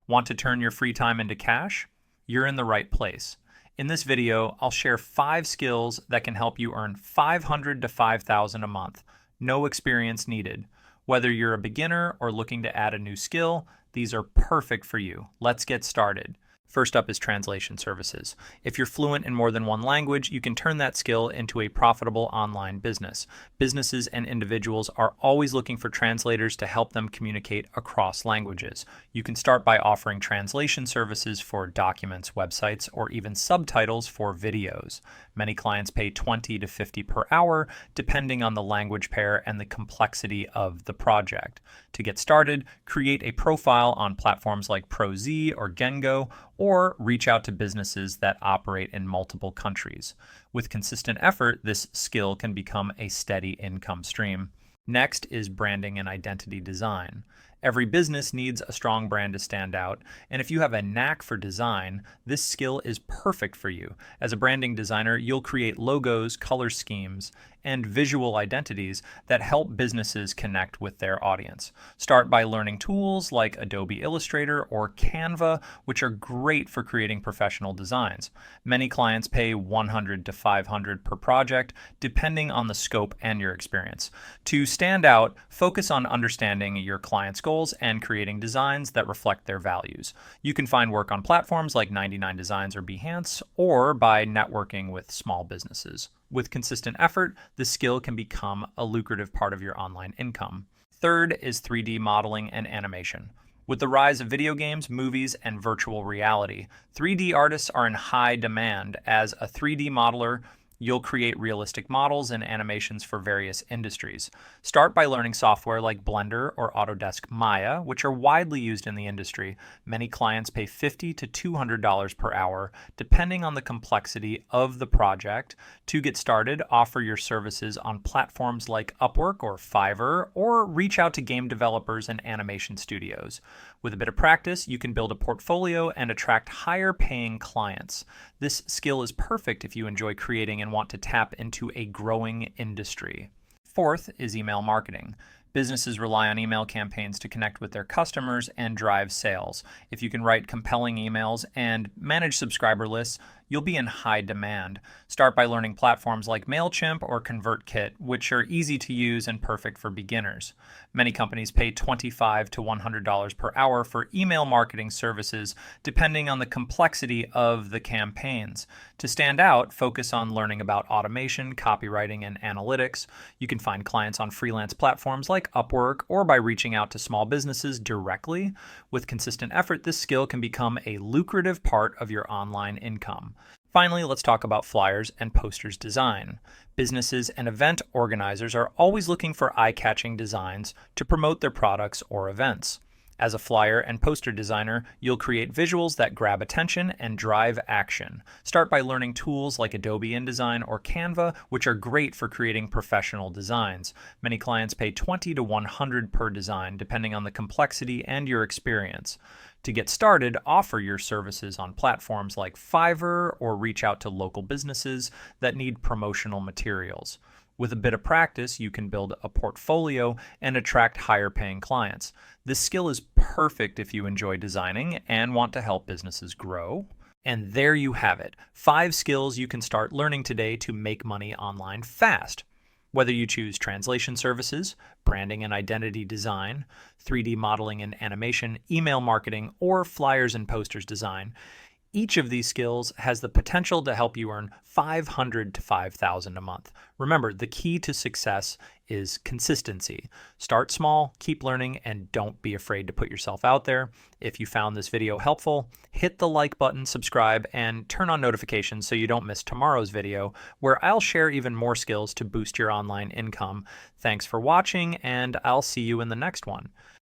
Want to turn your free time into cash? You're in the right place. In this video, I'll share 5 skills that can help you earn $500 to $5,000 a month. No experience needed. Whether you're a beginner or looking to add a new skill, these are perfect for you. Let's get started. First up is translation services. If you're fluent in more than one language, you can turn that skill into a profitable online business. Businesses and individuals are always looking for translators to help them communicate across languages. You can start by offering translation services for documents, websites, or even subtitles for videos. Many clients pay $20 to $50 per hour, depending on the language pair and the complexity of the project. To get started, create a profile on platforms like ProZ or Gengo, or reach out to businesses that operate in multiple countries. With consistent effort, this skill can become a steady income stream. Next is branding and identity design. Every business needs a strong brand to stand out, and if you have a knack for design, this skill is perfect for you. As a branding designer, you'll create logos, color schemes, and visual identities that help businesses connect with their audience. Start by learning tools like Adobe Illustrator or Canva, which are great for creating professional designs. Many clients pay $100 to $500 per project, depending on the scope and your experience. To stand out, focus on understanding your client's goals and creating designs that reflect their values. You can find work on platforms like 99 Designs or Behance, or by networking with small businesses. With consistent effort, this skill can become a lucrative part of your online income. Third is 3D modeling and animation. With the rise of video games, movies, and virtual reality, 3D artists are in high demand. As a 3D modeler, you'll create realistic models and animations for various industries. Start by learning software like Blender or Autodesk Maya, which are widely used in the industry. Many clients pay $50 to $200 per hour, depending on the complexity of the project. To get started, offer your services on platforms like Upwork or Fiverr, or reach out to game developers and animation studios. With a bit of practice, you can build a portfolio and attract higher paying clients. This skill is perfect if you enjoy creating and want to tap into a growing industry. Fourth is email marketing. Businesses rely on email campaigns to connect with their customers and drive sales. If you can write compelling emails and manage subscriber lists, you'll be in high demand. Start by learning platforms like MailChimp or ConvertKit, which are easy to use and perfect for beginners. Many companies pay $25 to $100 per hour for email marketing services, depending on the complexity of the campaigns. To stand out, focus on learning about automation, copywriting, and analytics. You can find clients on freelance platforms like Upwork, or by reaching out to small businesses directly. With consistent effort, this skill can become a lucrative part of your online income. Finally, let's talk about flyers and posters design. Businesses and event organizers are always looking for eye-catching designs to promote their products or events. As a flyer and poster designer, you'll create visuals that grab attention and drive action. Start by learning tools like Adobe InDesign or Canva, which are great for creating professional designs. Many clients pay $20 to $100 per design, depending on the complexity and your experience. To get started, offer your services on platforms like Fiverr or reach out to local businesses that need promotional materials. With a bit of practice, you can build a portfolio and attract higher paying clients. This skill is perfect if you enjoy designing and want to help businesses grow. And there you have it, 5 skills you can start learning today to make money online fast. Whether you choose translation services, branding and identity design, 3D modeling and animation, email marketing, or flyers and posters design, each of these skills has the potential to help you earn $500 to $5,000 a month. Remember, the key to success is consistency. Start small, keep learning, and don't be afraid to put yourself out there. If you found this video helpful, hit the like button, subscribe, and turn on notifications so you don't miss tomorrow's video, where I'll share even more skills to boost your online income. Thanks for watching, and I'll see you in the next one.